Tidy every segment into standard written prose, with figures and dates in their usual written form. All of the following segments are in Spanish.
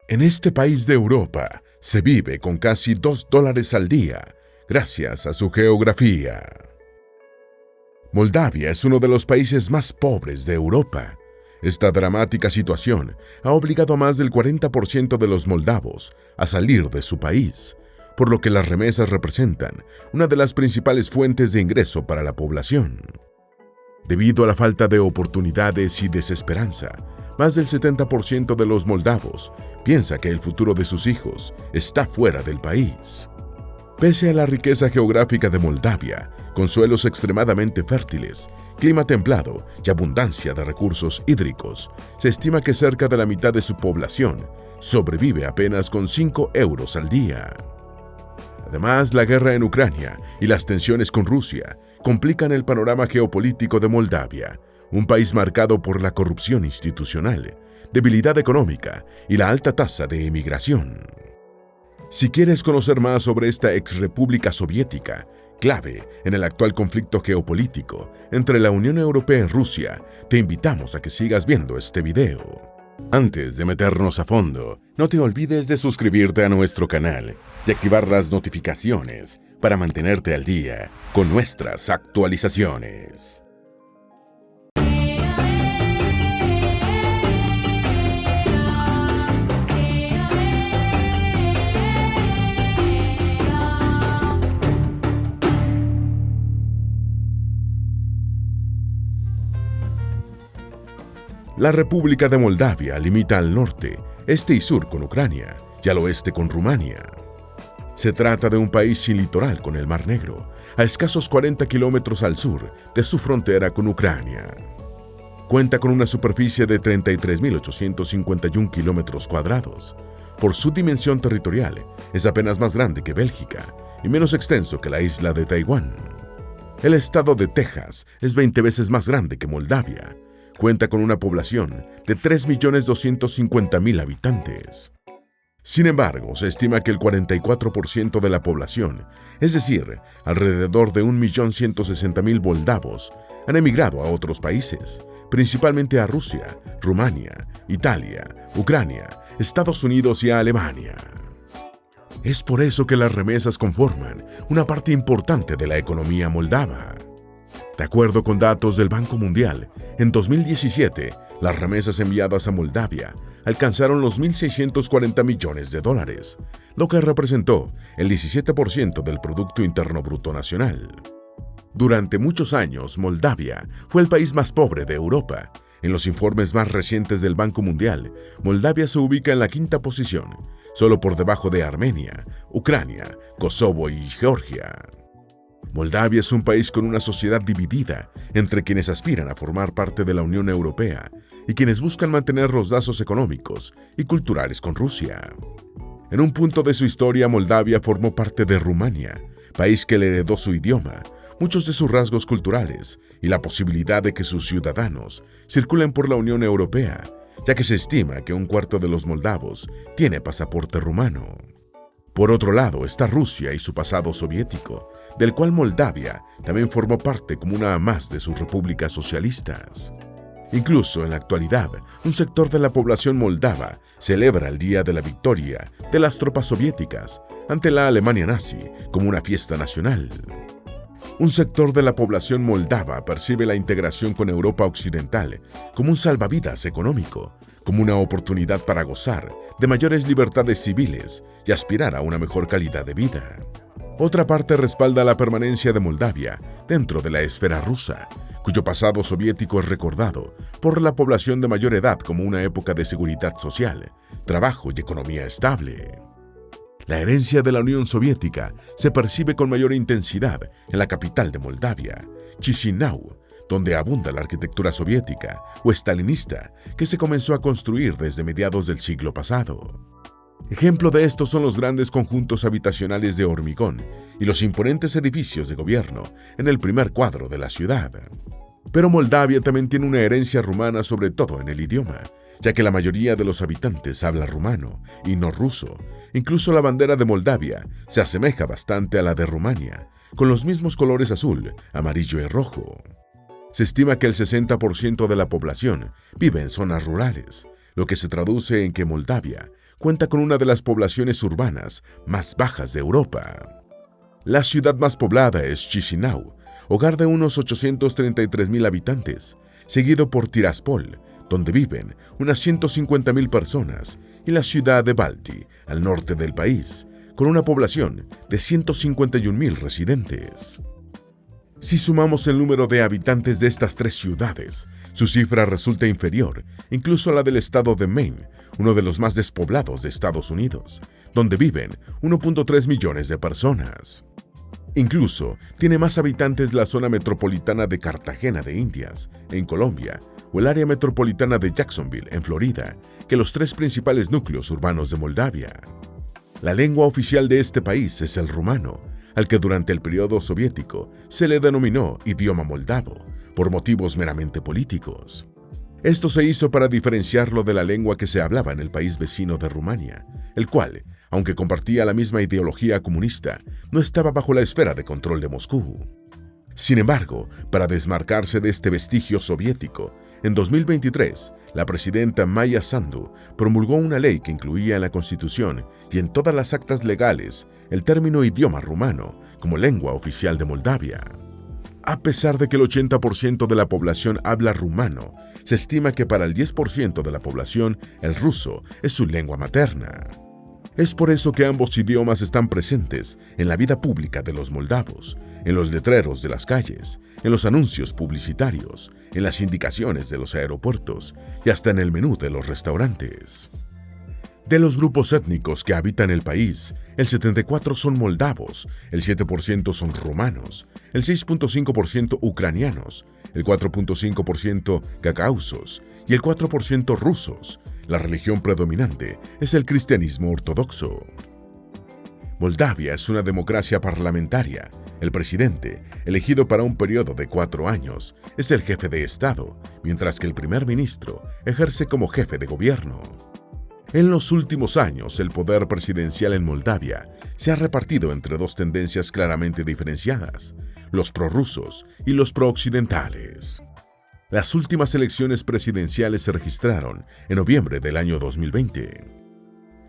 En este país de Europa se vive con casi $2 al día, gracias a su geografía. Moldavia es uno de los países más pobres de Europa. Esta dramática situación ha obligado a más del 40% de los moldavos a salir de su país, por lo que las remesas representan una de las principales fuentes de ingreso para la población. Debido a la falta de oportunidades y desesperanza, más del 70% de los moldavos piensa que el futuro de sus hijos está fuera del país. Pese a la riqueza geográfica de Moldavia, con suelos extremadamente fértiles, clima templado y abundancia de recursos hídricos, se estima que cerca de la mitad de su población sobrevive apenas con 5 euros al día. Además, la guerra en Ucrania y las tensiones con Rusia complican el panorama geopolítico de Moldavia, un país marcado por la corrupción institucional, debilidad económica y la alta tasa de emigración. Si quieres conocer más sobre esta exrepública soviética, clave en el actual conflicto geopolítico entre la Unión Europea y Rusia, te invitamos a que sigas viendo este video. Antes de meternos a fondo, no te olvides de suscribirte a nuestro canal y activar las notificaciones para mantenerte al día con nuestras actualizaciones. La República de Moldavia limita al norte, este y sur con Ucrania y al oeste con Rumania. Se trata de un país sin litoral con el Mar Negro, a escasos 40 kilómetros al sur de su frontera con Ucrania. Cuenta con una superficie de 33.851 kilómetros cuadrados. Por su dimensión territorial, es apenas más grande que Bélgica y menos extenso que la isla de Taiwán. El estado de Texas es 20 veces más grande que Moldavia. Cuenta con una población de 3.250.000 habitantes. Sin embargo, se estima que el 44% de la población, es decir, alrededor de 1.160.000 moldavos, han emigrado a otros países, principalmente a Rusia, Rumania, Italia, Ucrania, Estados Unidos y a Alemania. Es por eso que las remesas conforman una parte importante de la economía moldava. De acuerdo con datos del Banco Mundial, en 2017, las remesas enviadas a Moldavia alcanzaron los $1.640 millones, lo que representó el 17% del Producto Interno Bruto Nacional. Durante muchos años, Moldavia fue el país más pobre de Europa. En los informes más recientes del Banco Mundial, Moldavia se ubica en la 5ª posición, solo por debajo de Armenia, Ucrania, Kosovo y Georgia. Moldavia es un país con una sociedad dividida entre quienes aspiran a formar parte de la Unión Europea y quienes buscan mantener los lazos económicos y culturales con Rusia. En un punto de su historia, Moldavia formó parte de Rumania, país que le heredó su idioma, muchos de sus rasgos culturales y la posibilidad de que sus ciudadanos circulen por la Unión Europea, ya que se estima que 1/4 de los moldavos tiene pasaporte rumano. Por otro lado está Rusia y su pasado soviético, del cual Moldavia también formó parte como una más de sus repúblicas socialistas. Incluso en la actualidad, un sector de la población moldava celebra el Día de la Victoria de las tropas soviéticas ante la Alemania nazi como una fiesta nacional. Un sector de la población moldava percibe la integración con Europa Occidental como un salvavidas económico, como una oportunidad para gozar de mayores libertades civiles y aspirar a una mejor calidad de vida. Otra parte respalda la permanencia de Moldavia dentro de la esfera rusa, cuyo pasado soviético es recordado por la población de mayor edad como una época de seguridad social, trabajo y economía estable. La herencia de la Unión Soviética se percibe con mayor intensidad en la capital de Moldavia, Chisinau, donde abunda la arquitectura soviética o estalinista que se comenzó a construir desde mediados del siglo pasado. Ejemplo de esto son los grandes conjuntos habitacionales de hormigón y los imponentes edificios de gobierno en el primer cuadro de la ciudad. Pero Moldavia también tiene una herencia rumana, sobre todo en el idioma, ya que la mayoría de los habitantes habla rumano y no ruso. Incluso la bandera de Moldavia se asemeja bastante a la de Rumania, con los mismos colores azul, amarillo y rojo. Se estima que el 60% de la población vive en zonas rurales, lo que se traduce en que Moldavia cuenta con una de las poblaciones urbanas más bajas de Europa. La ciudad más poblada es Chisinau, hogar de unos 833.000 habitantes, seguido por Tiraspol, donde viven unas 150.000 personas, y la ciudad de Balti, al norte del país, con una población de 151.000 residentes. Si sumamos el número de habitantes de estas tres ciudades, su cifra resulta inferior incluso a la del estado de Maine, uno de los más despoblados de Estados Unidos, donde viven 1.3 millones de personas. Incluso tiene más habitantes la zona metropolitana de Cartagena de Indias, en Colombia, o el área metropolitana de Jacksonville, en Florida, que los tres principales núcleos urbanos de Moldavia. La lengua oficial de este país es el rumano, al que durante el periodo soviético se le denominó idioma moldavo, por motivos meramente políticos. Esto se hizo para diferenciarlo de la lengua que se hablaba en el país vecino de Rumania, el cual, aunque compartía la misma ideología comunista, no estaba bajo la esfera de control de Moscú. Sin embargo, para desmarcarse de este vestigio soviético, en 2023, la presidenta Maya Sandu promulgó una ley que incluía en la Constitución y en todas las actas legales el término idioma rumano como lengua oficial de Moldavia. A pesar de que el 80% de la población habla rumano, se estima que para el 10% de la población el ruso es su lengua materna. Es por eso que ambos idiomas están presentes en la vida pública de los moldavos, en los letreros de las calles, en los anuncios publicitarios, en las indicaciones de los aeropuertos y hasta en el menú de los restaurantes. De los grupos étnicos que habitan el país, el 74% son moldavos, el 7% son rumanos, el 6.5% ucranianos, el 4.5% gagausos y el 4% rusos. La religión predominante es el cristianismo ortodoxo. Moldavia es una democracia parlamentaria. El presidente, elegido para un periodo de 4 años, es el jefe de Estado, mientras que el primer ministro ejerce como jefe de gobierno. En los últimos años, el poder presidencial en Moldavia se ha repartido entre dos tendencias claramente diferenciadas, los prorrusos y los prooccidentales. Las últimas elecciones presidenciales se registraron en noviembre del año 2020.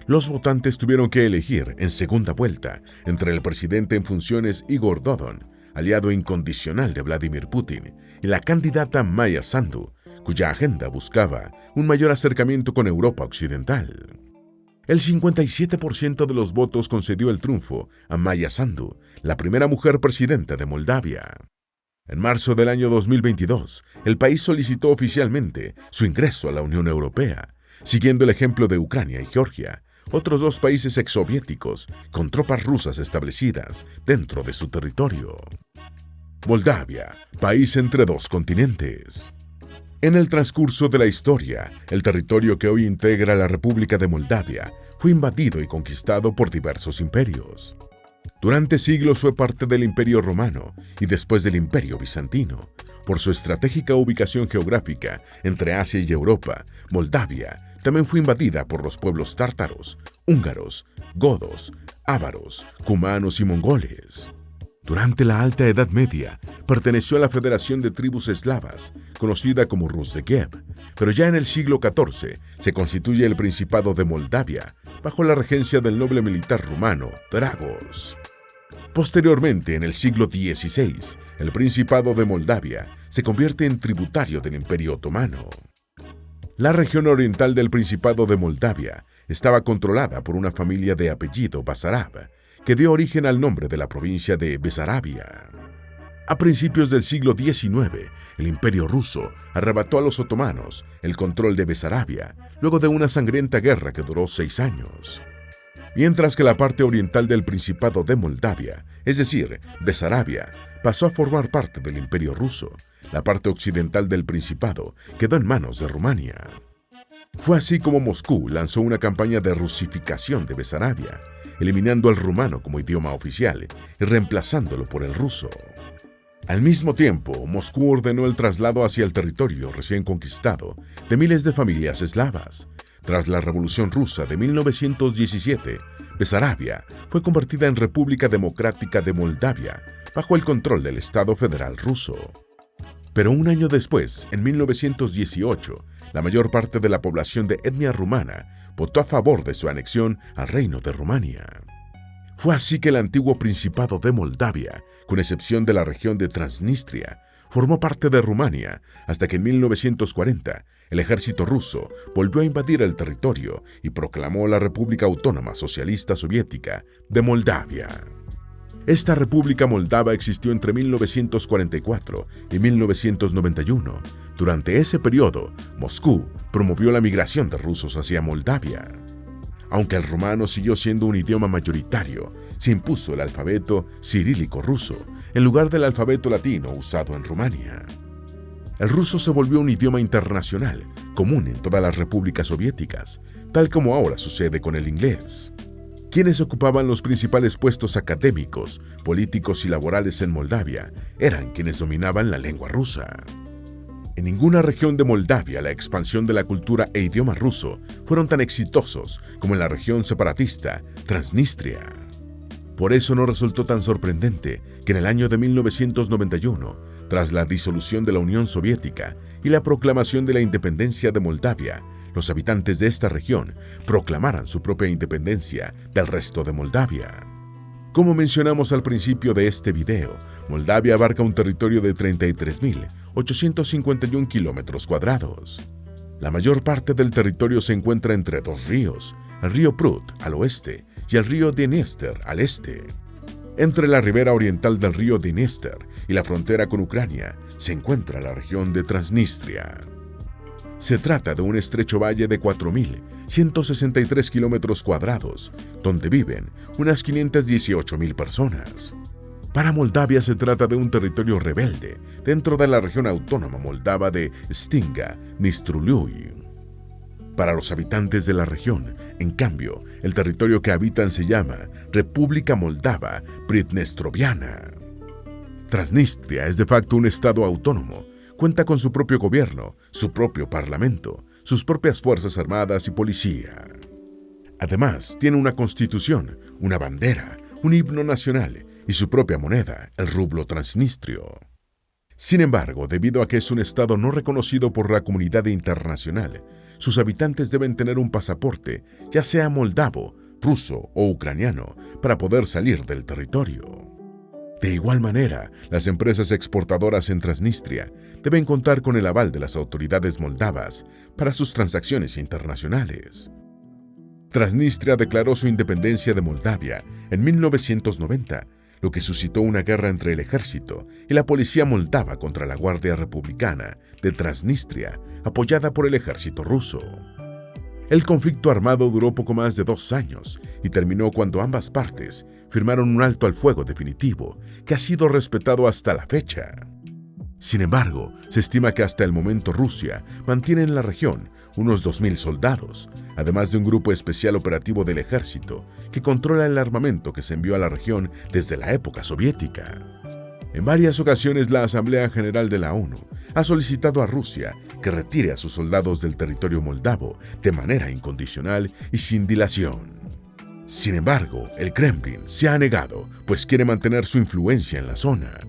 Los votantes tuvieron que elegir en segunda vuelta entre el presidente en funciones Igor Dodon, aliado incondicional de Vladimir Putin, y la candidata Maya Sandu, cuya agenda buscaba un mayor acercamiento con Europa occidental. El 57% de los votos concedió el triunfo a Maya Sandu, la primera mujer presidenta de Moldavia. En marzo del año 2022, el país solicitó oficialmente su ingreso a la Unión Europea, siguiendo el ejemplo de Ucrania y Georgia, otros dos países exsoviéticos con tropas rusas establecidas dentro de su territorio. Moldavia, país entre dos continentes. En el transcurso de la historia, el territorio que hoy integra la República de Moldavia fue invadido y conquistado por diversos imperios. Durante siglos fue parte del Imperio Romano y después del Imperio Bizantino. Por su estratégica ubicación geográfica entre Asia y Europa, Moldavia también fue invadida por los pueblos tártaros, húngaros, godos, ávaros, cumanos y mongoles. Durante la Alta Edad Media, perteneció a la Federación de Tribus Eslavas, conocida como Rus de Kiev, pero ya en el siglo XIV se constituye el Principado de Moldavia, bajo la regencia del noble militar rumano Dragos. Posteriormente, en el siglo XVI, el Principado de Moldavia se convierte en tributario del Imperio Otomano. La región oriental del Principado de Moldavia estaba controlada por una familia de apellido Basarab, que dio origen al nombre de la provincia de Besarabia. A principios del siglo XIX, el Imperio ruso arrebató a los otomanos el control de Besarabia, luego de una sangrienta guerra que duró 6 años. Mientras que la parte oriental del Principado de Moldavia, es decir, Besarabia, pasó a formar parte del Imperio ruso, la parte occidental del Principado quedó en manos de Rumania. Fue así como Moscú lanzó una campaña de rusificación de Besarabia, eliminando el rumano como idioma oficial y reemplazándolo por el ruso. Al mismo tiempo, Moscú ordenó el traslado hacia el territorio recién conquistado de miles de familias eslavas. Tras la Revolución Rusa de 1917, Besarabia fue convertida en República Democrática de Moldavia bajo el control del Estado Federal ruso. Pero un año después, en 1918, la mayor parte de la población de etnia rumana votó a favor de su anexión al Reino de Rumania. Fue así que el antiguo Principado de Moldavia, con excepción de la región de Transnistria, formó parte de Rumania hasta que en 1940 el ejército ruso volvió a invadir el territorio y proclamó la República Autónoma Socialista Soviética de Moldavia. Esta República Moldava existió entre 1944 y 1991. Durante ese periodo, Moscú promovió la migración de rusos hacia Moldavia. Aunque el rumano siguió siendo un idioma mayoritario, se impuso el alfabeto cirílico ruso en lugar del alfabeto latino usado en Rumania. El ruso se volvió un idioma internacional, común en todas las repúblicas soviéticas, tal como ahora sucede con el inglés. Quienes ocupaban los principales puestos académicos, políticos y laborales en Moldavia eran quienes dominaban la lengua rusa. En ninguna región de Moldavia la expansión de la cultura e idioma ruso fueron tan exitosos como en la región separatista Transnistria. Por eso no resultó tan sorprendente que en el año de 1991, tras la disolución de la Unión Soviética y la proclamación de la independencia de Moldavia, los habitantes de esta región proclamaran su propia independencia del resto de Moldavia. Como mencionamos al principio de este video, Moldavia abarca un territorio de 33.851 kilómetros cuadrados. La mayor parte del territorio se encuentra entre dos ríos, el río Prut al oeste y el río Dniester al este. Entre la ribera oriental del río Dniester y la frontera con Ucrania se encuentra la región de Transnistria. Se trata de un estrecho valle de 4.163 kilómetros cuadrados, donde viven unas 518.000 personas. Para Moldavia se trata de un territorio rebelde dentro de la región autónoma moldava de Stringa-Nistruliui. Para los habitantes de la región, en cambio, el territorio que habitan se llama República Moldava Pridnestroviana. Transnistria es de facto un estado autónomo. Cuenta con su propio gobierno, su propio parlamento, sus propias fuerzas armadas y policía. Además, tiene una constitución, una bandera, un himno nacional y su propia moneda, el rublo transnistrio. Sin embargo, debido a que es un estado no reconocido por la comunidad internacional, sus habitantes deben tener un pasaporte, ya sea moldavo, ruso o ucraniano, para poder salir del territorio. De igual manera, las empresas exportadoras en Transnistria deben contar con el aval de las autoridades moldavas para sus transacciones internacionales. Transnistria declaró su independencia de Moldavia en 1990, lo que suscitó una guerra entre el ejército y la policía moldava contra la Guardia Republicana de Transnistria, apoyada por el ejército ruso. El conflicto armado duró poco más de 2 años y terminó cuando ambas partes firmaron un alto al fuego definitivo que ha sido respetado hasta la fecha. Sin embargo, se estima que hasta el momento Rusia mantiene en la región unos 2.000 soldados, además de un grupo especial operativo del ejército que controla el armamento que se envió a la región desde la época soviética. En varias ocasiones la Asamblea General de la ONU ha solicitado a Rusia que retire a sus soldados del territorio moldavo de manera incondicional y sin dilación. Sin embargo, el Kremlin se ha negado, pues quiere mantener su influencia en la zona.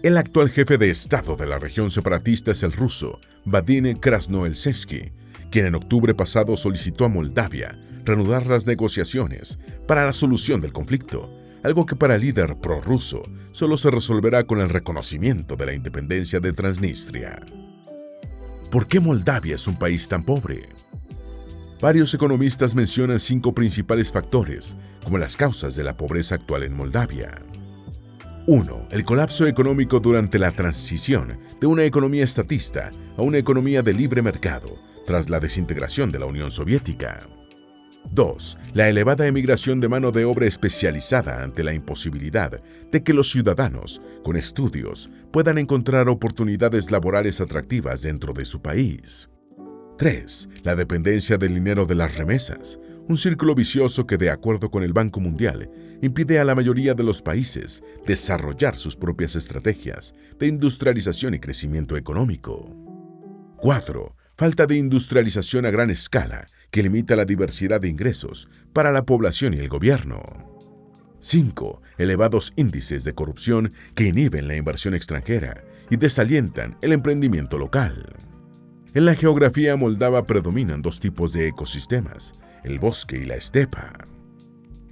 El actual jefe de Estado de la región separatista es el ruso Vadim Krasnoelseski, quien en octubre pasado solicitó a Moldavia reanudar las negociaciones para la solución del conflicto, algo que para el líder prorruso solo se resolverá con el reconocimiento de la independencia de Transnistria. ¿Por qué Moldavia es un país tan pobre? Varios economistas mencionan 5 principales factores como las causas de la pobreza actual en Moldavia. 1. El colapso económico durante la transición de una economía estatista a una economía de libre mercado tras la desintegración de la Unión Soviética. 2. La elevada emigración de mano de obra especializada ante la imposibilidad de que los ciudadanos con estudios puedan encontrar oportunidades laborales atractivas dentro de su país. 3. La dependencia del dinero de las remesas, un círculo vicioso que, de acuerdo con el Banco Mundial, impide a la mayoría de los países desarrollar sus propias estrategias de industrialización y crecimiento económico. 4. Falta de industrialización a gran escala que limita la diversidad de ingresos para la población y el gobierno. 5. Elevados índices de corrupción que inhiben la inversión extranjera y desalientan el emprendimiento local. En la geografía moldava predominan dos tipos de ecosistemas, el bosque y la estepa.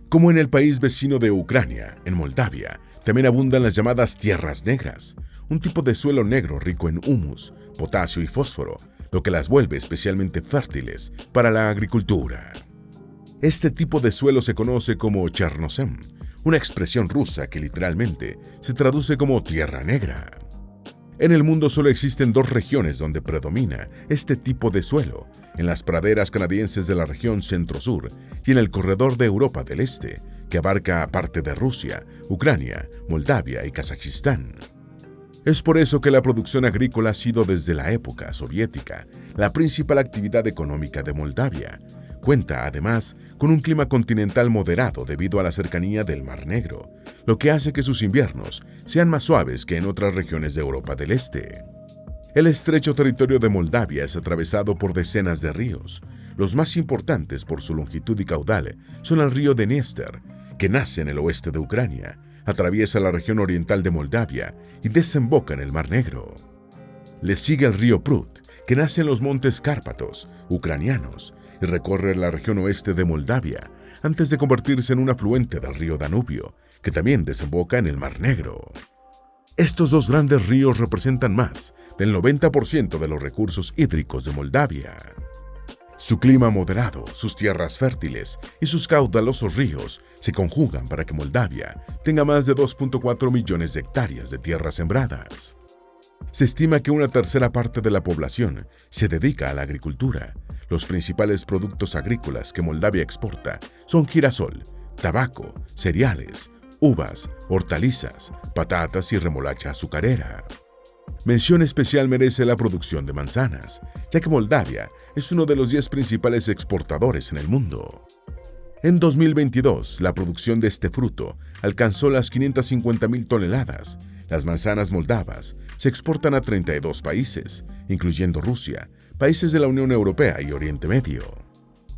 Como en el país vecino de Ucrania, en Moldavia, también abundan las llamadas tierras negras, un tipo de suelo negro rico en humus, potasio y fósforo, lo que las vuelve especialmente fértiles para la agricultura. Este tipo de suelo se conoce como chernozem, una expresión rusa que literalmente se traduce como tierra negra. En el mundo solo existen dos regiones donde predomina este tipo de suelo, en las praderas canadienses de la región centro-sur y en el corredor de Europa del Este, que abarca parte de Rusia, Ucrania, Moldavia y Kazajistán. Es por eso que la producción agrícola ha sido desde la época soviética la principal actividad económica de Moldavia. Cuenta, además, con un clima continental moderado debido a la cercanía del Mar Negro, lo que hace que sus inviernos sean más suaves que en otras regiones de Europa del Este. El estrecho territorio de Moldavia es atravesado por decenas de ríos. Los más importantes por su longitud y caudal son el río Dniester, que nace en el oeste de Ucrania, atraviesa la región oriental de Moldavia y desemboca en el Mar Negro. Le sigue el río Prut, que nace en los montes Cárpatos ucranianos y recorre la región oeste de Moldavia antes de convertirse en un afluente del río Danubio, que también desemboca en el Mar Negro. Estos dos grandes ríos representan más del 90% de los recursos hídricos de Moldavia. Su clima moderado, sus tierras fértiles y sus caudalosos ríos se conjugan para que Moldavia tenga más de 2.4 millones de hectáreas de tierras sembradas. Se estima que una tercera parte de la población se dedica a la agricultura. Los principales productos agrícolas que Moldavia exporta son girasol, tabaco, cereales, uvas, hortalizas, patatas y remolacha azucarera. Mención especial merece la producción de manzanas, ya que Moldavia es uno de los 10 principales exportadores en el mundo. En 2022, la producción de este fruto alcanzó las 550.000 toneladas. Las manzanas moldavas se exportan a 32 países, incluyendo Rusia, países de la Unión Europea y Oriente Medio.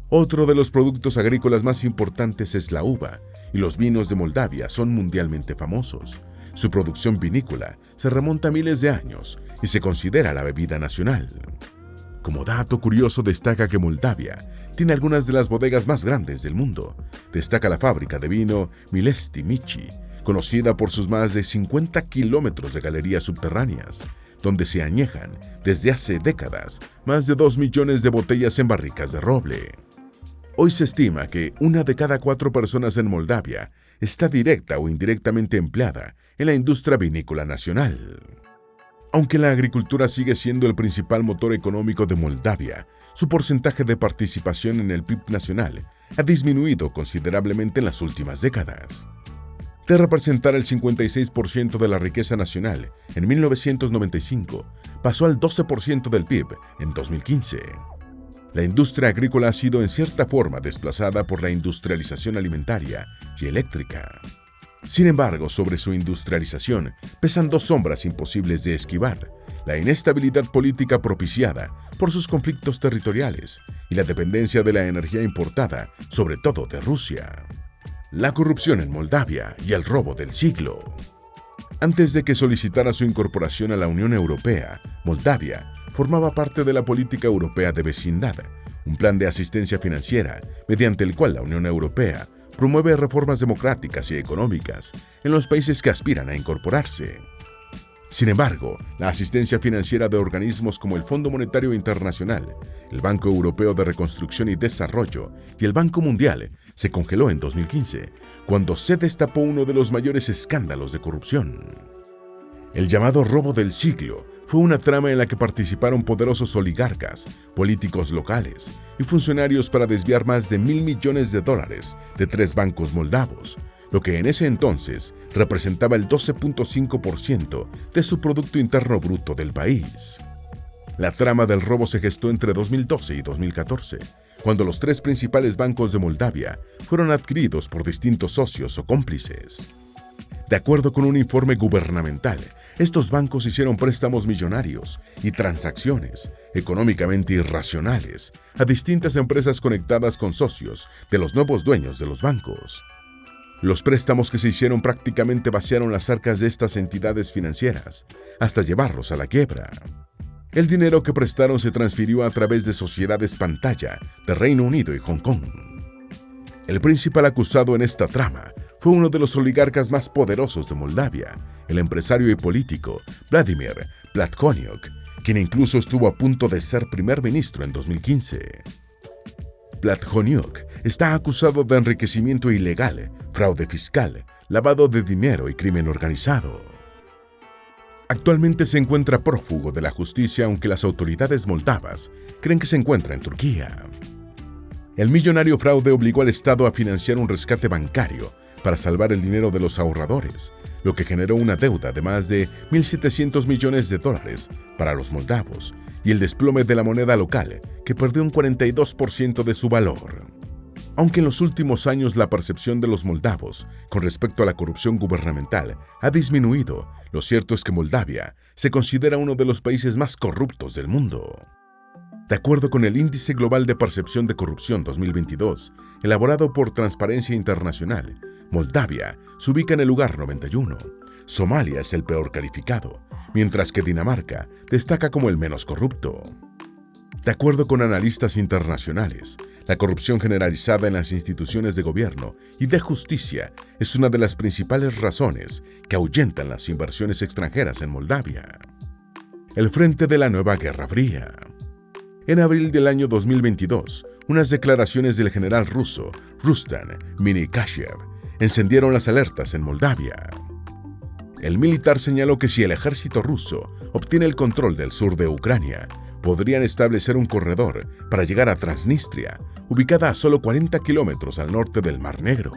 Otro de los productos agrícolas más importantes es la uva, y los vinos de Moldavia son mundialmente famosos. Su producción vinícola se remonta a miles de años y se considera la bebida nacional. Como dato curioso destaca que Moldavia tiene algunas de las bodegas más grandes del mundo. Destaca la fábrica de vino Milesti Michi, conocida por sus más de 50 kilómetros de galerías subterráneas, donde se añejan desde hace décadas más de 2 millones de botellas en barricas de roble. Hoy se estima que 1 de cada 4 personas en Moldavia está directa o indirectamente empleada en la industria vinícola nacional. Aunque la agricultura sigue siendo el principal motor económico de Moldavia, su porcentaje de participación en el PIB nacional ha disminuido considerablemente en las últimas décadas. De representar el 56% de la riqueza nacional en 1995, pasó al 12% del PIB en 2015. La industria agrícola ha sido en cierta forma desplazada por la industrialización alimentaria y eléctrica. Sin embargo, sobre su industrialización pesan dos sombras imposibles de esquivar: la inestabilidad política propiciada por sus conflictos territoriales y la dependencia de la energía importada, sobre todo de Rusia. La corrupción en Moldavia y el robo del siglo. Antes de que solicitara su incorporación a la Unión Europea, Moldavia formaba parte de la Política Europea de Vecindad, un plan de asistencia financiera mediante el cual la Unión Europea promueve reformas democráticas y económicas en los países que aspiran a incorporarse. Sin embargo, la asistencia financiera de organismos como el Fondo Monetario Internacional, el Banco Europeo de Reconstrucción y Desarrollo y el Banco Mundial se congeló en 2015, cuando se destapó uno de los mayores escándalos de corrupción. El llamado robo del siglo fue una trama en la que participaron poderosos oligarcas, políticos locales y funcionarios para desviar más de $1.000 millones de 3 bancos moldavos, lo que en ese entonces representaba el 12.5% de su Producto Interno Bruto del país. La trama del robo se gestó entre 2012 y 2014, cuando los 3 principales bancos de Moldavia fueron adquiridos por distintos socios o cómplices. De acuerdo con un informe gubernamental, estos bancos hicieron préstamos millonarios y transacciones económicamente irracionales a distintas empresas conectadas con socios de los nuevos dueños de los bancos. Los préstamos que se hicieron prácticamente vaciaron las arcas de estas entidades financieras hasta llevarlos a la quiebra. El dinero que prestaron se transfirió a través de sociedades pantalla de Reino Unido y Hong Kong. El principal acusado en esta trama fue uno de los oligarcas más poderosos de Moldavia, el empresario y político Vladimir Plahotniuc, quien incluso estuvo a punto de ser primer ministro en 2015. Plahotniuc está acusado de enriquecimiento ilegal, fraude fiscal, lavado de dinero y crimen organizado. Actualmente se encuentra prófugo de la justicia, aunque las autoridades moldavas creen que se encuentra en Turquía. El millonario fraude obligó al Estado a financiar un rescate bancario para salvar el dinero de los ahorradores, lo que generó una deuda de más de 1.700 millones de dólares para los moldavos y el desplome de la moneda local, que perdió un 42% de su valor. Aunque en los últimos años la percepción de los moldavos con respecto a la corrupción gubernamental ha disminuido, lo cierto es que Moldavia se considera uno de los países más corruptos del mundo. De acuerdo con el Índice Global de Percepción de Corrupción 2022, elaborado por Transparencia Internacional, Moldavia se ubica en el lugar 91. Somalia es el peor calificado, mientras que Dinamarca destaca como el menos corrupto. De acuerdo con analistas internacionales, la corrupción generalizada en las instituciones de gobierno y de justicia es una de las principales razones que ahuyentan las inversiones extranjeras en Moldavia. El frente de la nueva Guerra Fría. En abril del año 2022, unas declaraciones del general ruso Rustam Minikashev encendieron las alertas en Moldavia. El militar señaló que si el ejército ruso obtiene el control del sur de Ucrania, podrían establecer un corredor para llegar a Transnistria, ubicada a solo 40 kilómetros al norte del Mar Negro.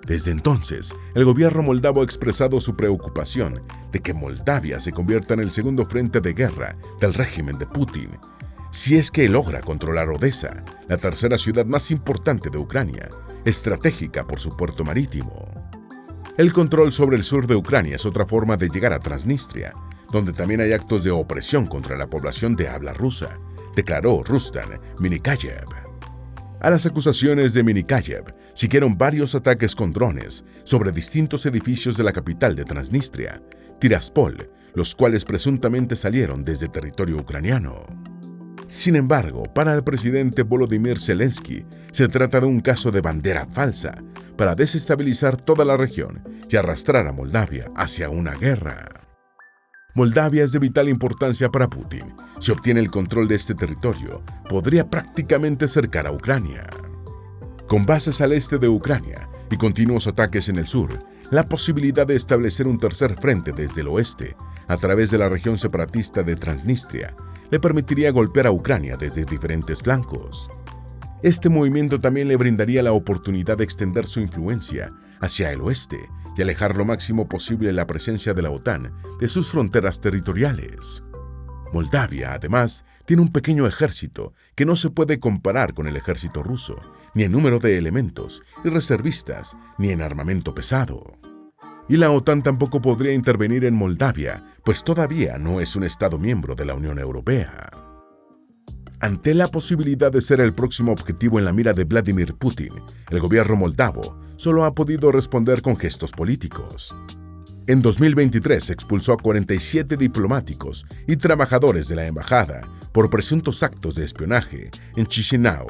Desde entonces, el gobierno moldavo ha expresado su preocupación de que Moldavia se convierta en el segundo frente de guerra del régimen de Putin, si es que logra controlar Odessa, la tercera ciudad más importante de Ucrania, estratégica por su puerto marítimo. El control sobre el sur de Ucrania es otra forma de llegar a Transnistria, donde también hay actos de opresión contra la población de habla rusa, declaró Rustam Minikashev. A las acusaciones de Minikashev siguieron varios ataques con drones sobre distintos edificios de la capital de Transnistria, Tiraspol, los cuales presuntamente salieron desde territorio ucraniano. Sin embargo, para el presidente Volodymyr Zelensky, se trata de un caso de bandera falsa para desestabilizar toda la región y arrastrar a Moldavia hacia una guerra. Moldavia es de vital importancia para Putin. Si obtiene el control de este territorio, podría prácticamente cercar a Ucrania. Con bases al este de Ucrania y continuos ataques en el sur, la posibilidad de establecer un tercer frente desde el oeste, a través de la región separatista de Transnistria, le permitiría golpear a Ucrania desde diferentes flancos. Este movimiento también le brindaría la oportunidad de extender su influencia hacia el oeste y alejar lo máximo posible la presencia de la OTAN de sus fronteras territoriales. Moldavia, además, tiene un pequeño ejército que no se puede comparar con el ejército ruso, ni en número de elementos y reservistas, ni en armamento pesado. Y la OTAN tampoco podría intervenir en Moldavia, pues todavía no es un Estado miembro de la Unión Europea. Ante la posibilidad de ser el próximo objetivo en la mira de Vladimir Putin, el gobierno moldavo solo ha podido responder con gestos políticos. En 2023 expulsó a 47 diplomáticos y trabajadores de la embajada por presuntos actos de espionaje en Chisinau.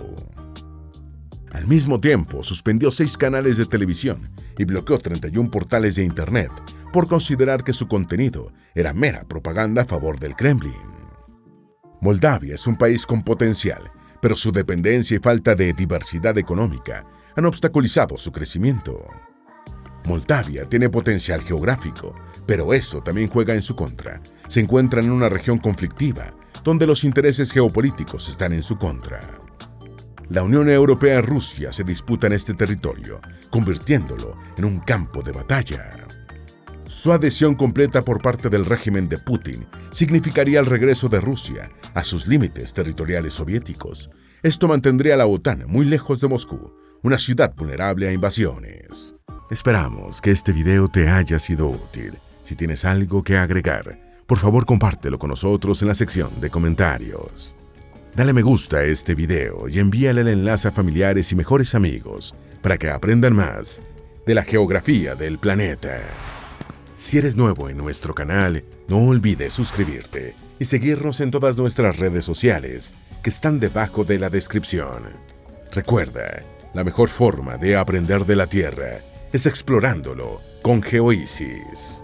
Al mismo tiempo, suspendió 6 canales de televisión y bloqueó 31 portales de Internet por considerar que su contenido era mera propaganda a favor del Kremlin. Moldavia es un país con potencial, pero su dependencia y falta de diversidad económica han obstaculizado su crecimiento. Moldavia tiene potencial geográfico, pero eso también juega en su contra. Se encuentra en una región conflictiva, donde los intereses geopolíticos están en su contra. La Unión Europea y Rusia se disputan este territorio, convirtiéndolo en un campo de batalla. Su adhesión completa por parte del régimen de Putin significaría el regreso de Rusia a sus límites territoriales soviéticos. Esto mantendría a la OTAN muy lejos de Moscú, una ciudad vulnerable a invasiones. Esperamos que este video te haya sido útil. Si tienes algo que agregar, por favor compártelo con nosotros en la sección de comentarios. Dale me gusta a este video y envíale el enlace a familiares y mejores amigos para que aprendan más de la geografía del planeta. Si eres nuevo en nuestro canal, no olvides suscribirte y seguirnos en todas nuestras redes sociales que están debajo de la descripción. Recuerda, la mejor forma de aprender de la Tierra es explorándolo con GeoIsis.